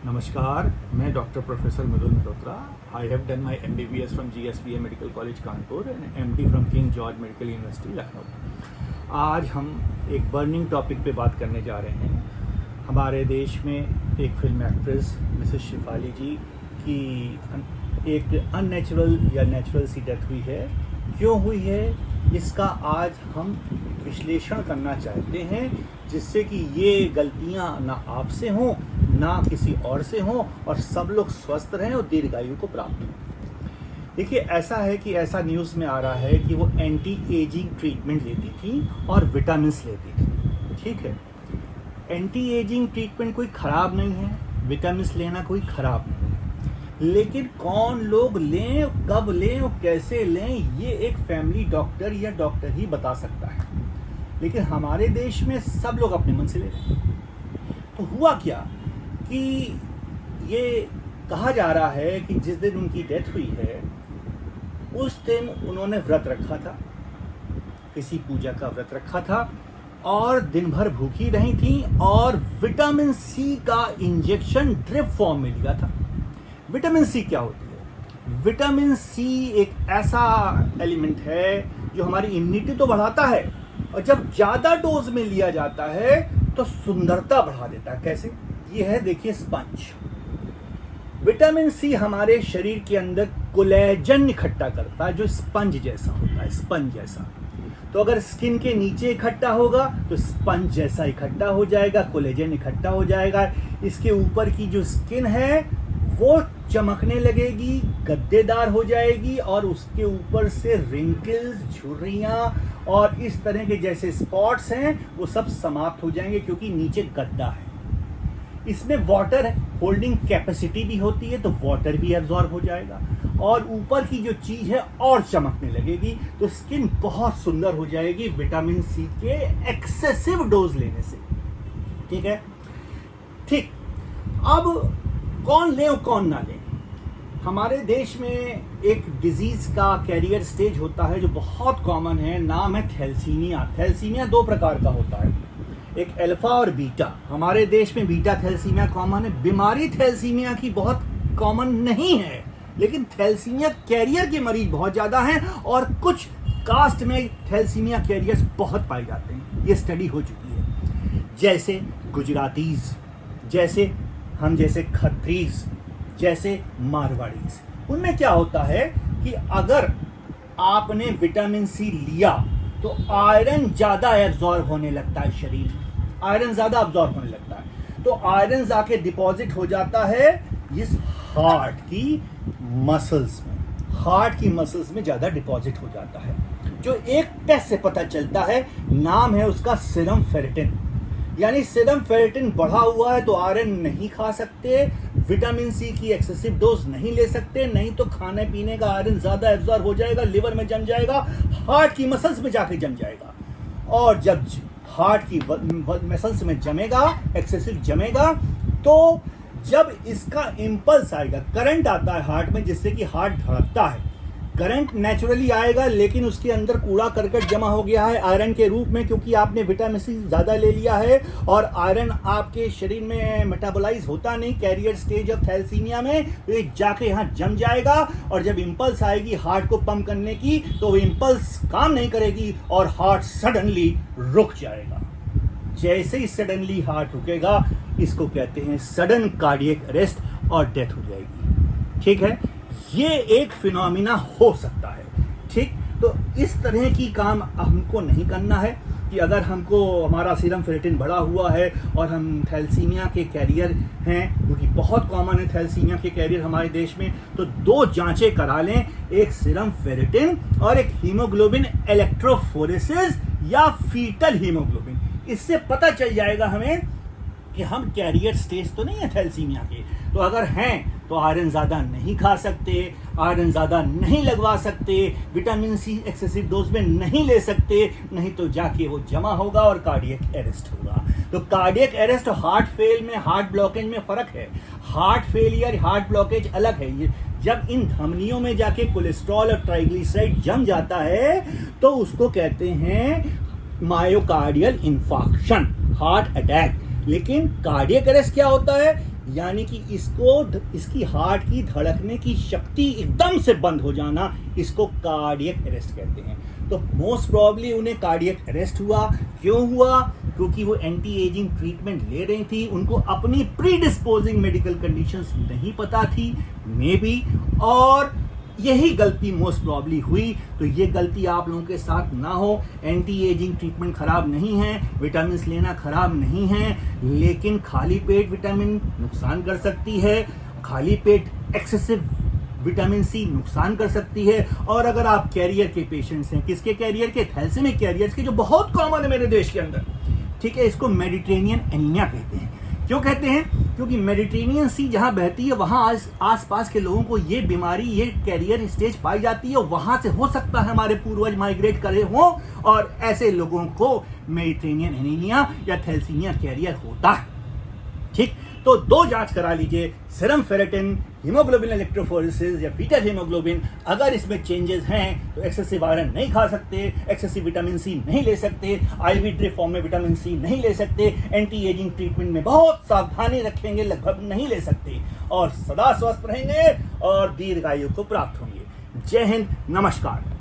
नमस्कार, मैं doctor professor Mridul Malhotra. I have done my MBBS from GSPA medical college Kanpur and MD from king George medical university Lucknow. आज हम एक burning topic पे बात करने जा रहे हैं। हमारे देश में एक फिल्म एक्ट्रेस मिसेस शिफाली जी की एक अननेचुरल या नेचुरल सी डेथ हुई है। क्यों हुई है, इसका आज हम विश्लेषण करना चाहते हैं, जिससे कि ये गलतियां ना आपसे हों ना किसी और से हों और सब लोग स्वस्थ रहें और दीर्घायु को प्राप्त हों। देखिए, ऐसा है कि ऐसा न्यूज़ में आ रहा है कि वो एंटी एजिंग ट्रीटमेंट लेती थी और विटामिन लेती थी। ठीक है, एंटी एजिंग ट्रीटमेंट कोई ख़राब नहीं है, विटामिन लेना कोई ख़राब नहीं है, लेकिन कौन लोग लें, कब लें और कैसे लें, ये एक फैमिली डॉक्टर या डॉक्टर ही बता सकता है। लेकिन हमारे देश में सब लोग अपने मन से ले रहे हैं। तो हुआ क्या कि ये कहा जा रहा है कि जिस दिन उनकी डेथ हुई है उस दिन उन्होंने व्रत रखा था, किसी पूजा का व्रत रखा था और दिन भर भूखी रही थी और विटामिन सी का इंजेक्शन ड्रिप फॉर्म में लिया था। विटामिन सी क्या होती है? विटामिन सी एक ऐसा एलिमेंट है जो हमारी इम्यूनिटी तो बढ़ाता है और जब ज़्यादा डोज में लिया जाता है तो सुंदरता बढ़ा देता है। कैसे? ये है, देखिए, स्पंज। विटामिन सी हमारे शरीर के अंदर कोलेजन इकट्ठा करता है, जो स्पंज जैसा होता है, स्पंज जैसा। तो अगर स्किन के नीचे इकट्ठा होगा तो स्पंज जैसा इकट्ठा हो जाएगा, कोलेजन इकट्ठा हो जाएगा। इसके ऊपर की जो स्किन है वो चमकने लगेगी, गद्देदार हो जाएगी और उसके ऊपर से रिंकल्स, झुर्रियाँ और इस तरह के जैसे स्पॉट्स हैं वो सब समाप्त हो जाएंगे, क्योंकि नीचे गद्दा है। इसमें वाटर होल्डिंग कैपेसिटी भी होती है, तो वाटर भी एब्जॉर्ब हो जाएगा और ऊपर की जो चीज़ है और चमकने लगेगी, तो स्किन बहुत सुंदर हो जाएगी विटामिन सी के एक्सेसिव डोज लेने से। ठीक है, ठीक। अब कौन ले और कौन ना ले? हमारे देश में एक डिजीज का कैरियर स्टेज होता है जो बहुत कॉमन है, नाम है थैलेसीमिया। थैलेसीमिया दो प्रकार का होता है, एक अल्फा और बीटा। हमारे देश में बीटा थैलेसीमिया कॉमन है। बीमारी थैलेसीमिया की बहुत कॉमन नहीं है, लेकिन थैलेसीमिया कैरियर के मरीज बहुत ज़्यादा हैं और कुछ कास्ट में थैलेसीमिया कैरियर्स बहुत पाए जाते हैं। ये स्टडी हो चुकी है। जैसे गुजरातीज, जैसे हम जैसे खत्रीज, जैसे मारवाड़ीज, उनमें क्या होता है कि अगर आपने विटामिन सी लिया तो आयरन ज़्यादा एब्जॉर्ब होने लगता है शरीर में, आयरन ज़्यादा एब्जॉर्ब होने लगता है। तो आयरन जाके डिपॉजिट हो जाता है इस हार्ट की मसल्स में, हार्ट की मसल्स में ज़्यादा डिपॉजिट हो जाता है, जो एक टेस्ट से पता चलता है। नाम है उसका सीरम फेरिटिन। यानी सीरम फेरिटिन बढ़ा हुआ है तो आयरन नहीं खा सकते, विटामिन सी की एक्सेसिव डोज नहीं ले सकते, नहीं तो खाने पीने का आयरन ज़्यादा एब्जॉर्ब हो जाएगा, लिवर में जम जाएगा, हार्ट की मसल्स में जाके जम जाएगा। और जब हार्ट की मसल्स में जमेगा, एक्सेसिव जमेगा, तो जब इसका इम्पल्स आएगा, करंट आता है हार्ट में, जिससे कि हार्ट धड़कता है। करंट नेचुरली आएगा, लेकिन उसके अंदर कूड़ा करकट जमा हो गया है आयरन के रूप में, क्योंकि आपने विटामिन सी ज़्यादा ले लिया है और आयरन आपके शरीर में मेटाबोलाइज होता नहीं कैरियर स्टेज ऑफ थैलेसीमिया में, तो ये जाके यहाँ जम जाएगा और जब इम्पल्स आएगी हार्ट को पंप करने की तो वो इम्पल्स काम नहीं करेगी और हार्ट सडनली रुक जाएगा। जैसे ही सडनली हार्ट रुकेगा, इसको कहते हैं सडन कार्डियक अरेस्ट और डेथ हो जाएगी। ठीक है, ये एक फिनोमिना हो सकता है। ठीक, तो इस तरह की काम हमको नहीं करना है कि अगर हमको हमारा सीरम फेरिटिन बढ़ा हुआ है और हम थैलेसीमिया के कैरियर हैं, क्योंकि बहुत कॉमन है थैलेसीमिया के कैरियर हमारे देश में, तो दो जांचें करा लें, एक सीरम फेरिटिन और एक हीमोग्लोबिन इलेक्ट्रोफोरेसिस या फीटल हीमोग्लोबिन। इससे पता चल जाएगा हमें कि हम कैरियर स्टेज तो नहीं है थैलेसीमिया के। तो अगर हैं तो आयरन ज़्यादा नहीं खा सकते, आयरन ज़्यादा नहीं लगवा सकते, विटामिन सी एक्सेसिव डोज में नहीं ले सकते, नहीं तो जाके वो जमा होगा और कार्डियक अरेस्ट होगा। तो कार्डियक अरेस्ट और हार्ट फेल में, हार्ट ब्लॉकेज में फ़र्क है। हार्ट फेलियर, हार्ट ब्लॉकेज अलग है। ये जब इन धमनियों में जाके कोलेस्ट्रॉल और ट्राइग्लिसराइड जम जाता है तो उसको कहते हैं मायोकार्डियल इंफार्क्शन, हार्ट अटैक। लेकिन कार्डियक अरेस्ट क्या होता है? यानी कि इसकी हार्ट की धड़कने की शक्ति एकदम से बंद हो जाना, इसको कार्डियक अरेस्ट कहते हैं। तो मोस्ट प्रॉब्ली उन्हें कार्डियक अरेस्ट हुआ। क्यों हुआ? क्योंकि वो एंटी एजिंग ट्रीटमेंट ले रही थी, उनको अपनी प्रीडिस्पोजिंग मेडिकल कंडीशंस नहीं पता थी मे बी, और यही गलती मोस्ट प्रॉब्ली हुई। तो ये गलती आप लोगों के साथ ना हो। एंटी एजिंग ट्रीटमेंट खराब नहीं है, विटामिन लेना खराब नहीं है, लेकिन खाली पेट विटामिन नुकसान कर सकती है, खाली पेट एक्सेसिव विटामिन सी नुकसान कर सकती है। और अगर आप कैरियर के पेशेंट्स हैं, किसके कैरियर के? थैलेसीमिक कैरियर्स के, जो बहुत कॉमन है मेरे देश के अंदर, ठीक है। इसको मेडिटेरेनियन एनीमिया कहते हैं। क्यों कहते हैं? क्योंकि मेडिटेरेनियन सी जहां बहती है वहां आसपास के लोगों को ये बीमारी, ये कैरियर स्टेज पाई जाती है, वहां से हो सकता है हमारे पूर्वज माइग्रेट करे हों, और ऐसे लोगों को मेडिटेरेनियन एनीमिया या थैलेसीमिया कैरियर होता है, ठीक। तो 2 जांच करा लीजिए, सीरम फेरेटिन, हीमोग्लोबिन इलेक्ट्रोफोरेसिस या फीटल हीमोग्लोबिन। अगर इसमें चेंजेस हैं तो एक्सेसिव आयरन नहीं खा सकते, एक्सेसिव विटामिन सी नहीं ले सकते, आईवी ड्रिप फॉर्म में विटामिन सी नहीं ले सकते, एंटी एजिंग ट्रीटमेंट में बहुत सावधानी रखेंगे, लगभग नहीं ले सकते, और सदा स्वस्थ रहेंगे और दीर्घायु को प्राप्त होंगे। जय हिंद, नमस्कार।